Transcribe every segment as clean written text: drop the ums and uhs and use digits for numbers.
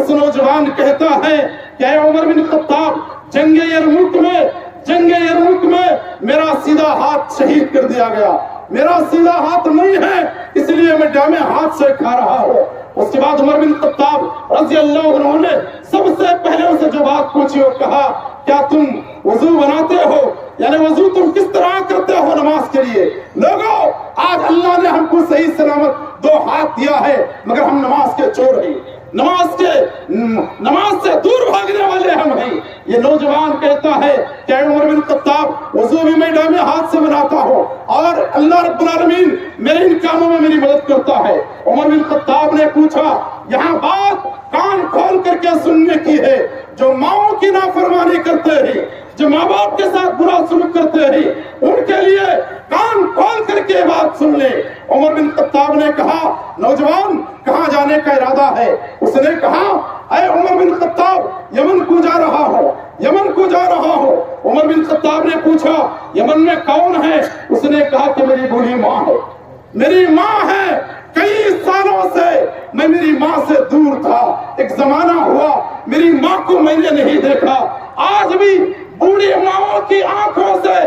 اس نوجوان کہتا ہے کہ اے عمر بن خطاب، جنگ یرموک میں میرا سیدھا ہاتھ شہید کر دیا گیا، میرا سیدھا ہاتھ نہیں ہے، اس لیے میں ڈامے ہاتھ سے کھا رہا ہوں۔ اس کے بعد عمر بن خطاب رضی اللہ عنہ نے سب سے پہلے اسے جو بات پوچھی اور کہا، کیا تم وضو بناتے ہو؟ یعنی وضو تم کس طرح کرتے ہو نماز کے لیے؟ لوگوں، آج اللہ نے ہم کو صحیح سلامت 2 ہاتھ دیا ہے، مگر ہم نماز کے چور ہیں، نماز سے دور بھاگنے والے ہم ہیں۔ یہ نوجوان کہتا ہے کہ اے عمر بن خطاب، وضو بھی میں ڈامے ہاتھ سے بناتا ہوں اور اللہ رب العالمین میرے ان کاموں میں میری مدد کرتا ہے۔ عمر بن خطاب نے پوچھا، یہاں بات کان کھول کر کے سننے کی ہے، جو ماؤں کی نافرمانی کرتے ہیں، جو ماں باپ کے ساتھ برا سلوک کرتے ہیں، ان کے لیے کان کھول کر کے بات سن لے۔ عمر بن خطاب نے کہا، نوجوان کہاں جانے کا ارادہ ہے؟ اس نے کہا، اے عمر بن خطاب، یمن کو جا رہا ہو، یمن کو جا رہا ہو۔ عمر بن خطاب نے پوچھا، یمن میں کون ہے؟ اس نے کہا کہ میری بوڑھی ماں ہے، میری ماں ہے، کئی سالوں سے میں میری ماں سے دور تھا، ایک زمانہ ہوا میری ماں کو میں نے نہیں دیکھا، آج بھی بوڑھی ماں کی آنکھوں سے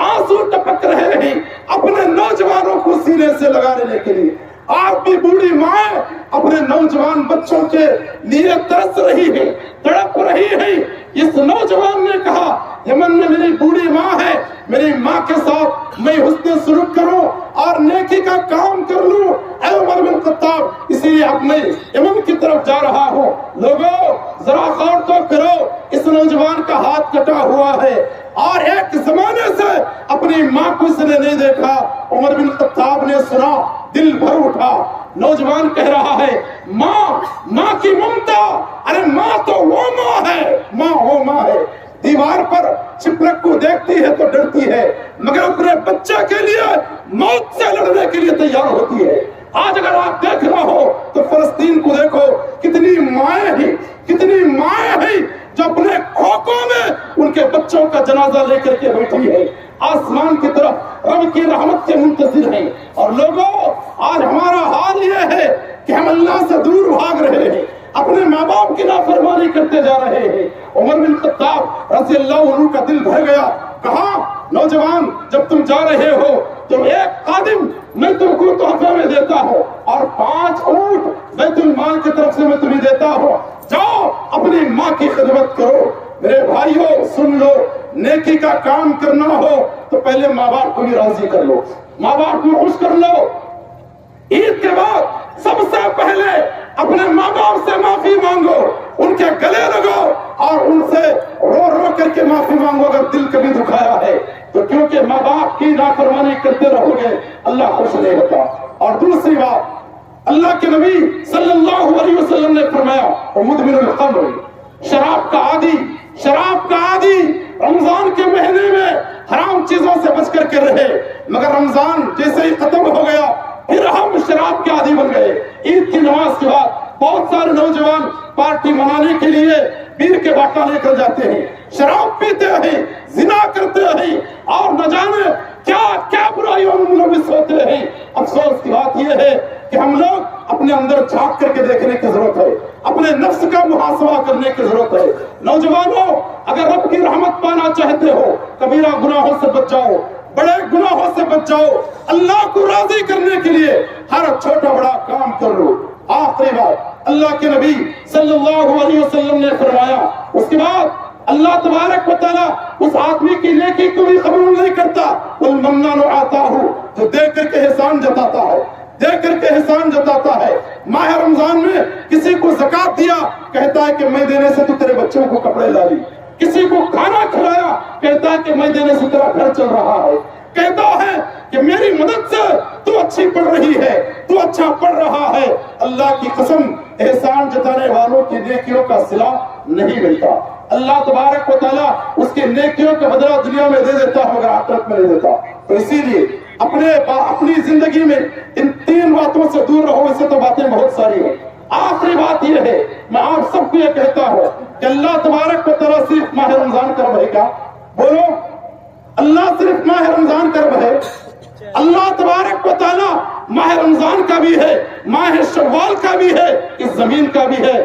آنسو ٹپک رہے ہیں اپنے نوجوانوں کو سینے سے لگا لینے کے لیے۔ آپ بھی بوڑھی ماں اپنے نوجوان بچوں کے لیے ترس رہی ہے، تڑپ رہی ہے۔ اس نوجوان نے کہا، یمن میں میری بوڑھی ماں ہے، میری ماں کے ساتھ میں حسن سلوک کروں اور نیکی کا کام کر لوں۔ اے عمر بن خطاب، اسی لیے اب میں یمن کی طرف جا رہا ہوں۔ لوگوں ذرا غور تو کرو، اس نوجوان کا ہاتھ کٹا ہوا ہے اور ایک زمانے سے اپنی ماں کو اس نے نہیں دیکھا۔ عمر بن خطاب نے سنا، دل بھر اٹھا۔ نوجوان کہہ رہا ہے، ماں کی ممتا، ارے ماں تو وہ ماں ہے، ماں وہ ماں ہے، دیوار پر چپلک کو دیکھتی ہے تو ڈرتی ہے، مگر اپنے بچے کے لیے موت سے لڑنے کے لیے تیار ہوتی ہے۔ آج اگر آپ دیکھ رہا ہو تو فلسطین کو دیکھو، کتنی مائیں ہیں جو اپنے کھوکھوں میں ان کے بچوں کا جنازہ لے کر کے بیٹھی ہے، آسمان کی طرف رب کی رحمت کے منتظر ہیں۔ اور لوگوں، آج ہمارا حال یہ ہے کہ ہم اللہ سے دور بھاگ رہے ہیں، اپنے ماں باپ کی نافرمانی کرتے جا رہے ہیں۔ عمر بن خطاب رضی اللہ عنہ کا دل بھر گیا۔ کہا، نوجوان جب تم جا رہے ہو تو ایک خادم میں تم کو تحفے میں دیتا ہوں اور 5 اونٹ بیت المال کی طرف سے میں تمہیں دیتا ہوں، جاؤ اپنی ماں کی خدمت کرو۔ میرے بھائیوں سن لو، نیکی کا کام کرنا ہو تو پہلے ماں باپ کو بھی راضی کر لو، ماں باپ کو خوش کر لو۔ عید کے بعد سب سے پہلے اپنے ماں باپ سے معافی مانگو، ان کے گلے لگو اور ان سے رو رو کر کے معافی مانگو اگر دل کبھی دکھایا ہے تو، کیونکہ ماں باپ کی نافرمانی کرتے رہو گے اللہ خوش نہیں ہوتا۔ اور دوسری بات، اللہ کے نبی صلی اللہ علیہ وسلم نے فرمایا، مدمن الخمر، شراب کا عادی رمضان کے مہینے میں حرام چیزوں سے بچ کر کے رہے، مگر رمضان جیسے ہی ختم ہو گیا پھر ہم شراب کے عادی بن گئے۔ عید کی نماز کے بعد بہت سارے نوجوان پارٹی منانے کے لیے بیر کے باٹا لے کر جاتے ہیں، شراب پیتے ہیں، زنا کرتے ہیں اور نہ جانے کیا برائیوں میں ملوث ہوتے ہیں۔ افسوس کی بات یہ ہے کہ ہم لوگ اپنے اندر جھانک کر کے دیکھنے کی ضرورت ہے، اپنے نفس کا محاسبہ کرنے کی ضرورت ہے۔ نوجوانوں، اگر رب کی رحمت پانا چاہتے ہو، کبیرہ گناہوں سے بچ جاؤ، بڑے گناہوں سے بچ جاؤ، اللہ کو راضی کرنے کے لیے ہر چھوٹا بڑا کام کر لو۔ آخری بات، اللہ کے نبی صلی اللہ علیہ وسلم نے فرمایا، اس کے بعد اللہ تبارک و تعالیٰ اس آدمی کی نیکی کو بھی قبول نہیں کرتا، المنان آتا ہوں، جو دے کر کے احسان جتاتا ہے۔ ماہ رمضان میں کسی کو زکات دیا، کہتا ہے کہ میں دینے سے تو تیرے بچوں کو کپڑے لا لی، کسی کو کھانا کھلایا، کہتا ہے کہ میں دینے سے تیرا گھر چل رہا ہے، کہتا ہے کہ میری مدد سے تو اچھی پڑھ رہی ہے، تو اچھا پڑھ رہا ہے۔ اللہ کی قسم، احسان جتانے والوں کی نیکیوں کا صلہ نہیں ملتا، اللہ تبارک و تعالیٰ اس کے نیکیوں کا بدلہ دنیا میں دے دیتا ہے مگر آخرت میں نہیں دیتا۔ تو اسی لیے اپنی زندگی میں ان 3 باتوں سے دور رہو، اسے تو باتیں بہت ساری ہیں۔ آخری بات یہ ہے، میں آپ سب کو یہ کہتا ہوں کہ اللہ تبارک و تعالیٰ صرف ماہ رمضان کا رہے گا، بولو اللہ صرف ماہ رمضان کا رہے، اللہ تبارک و تعالیٰ ماہ رمضان کا بھی ہے، ماہ شوال کا بھی ہے، اس زمین کا بھی ہے،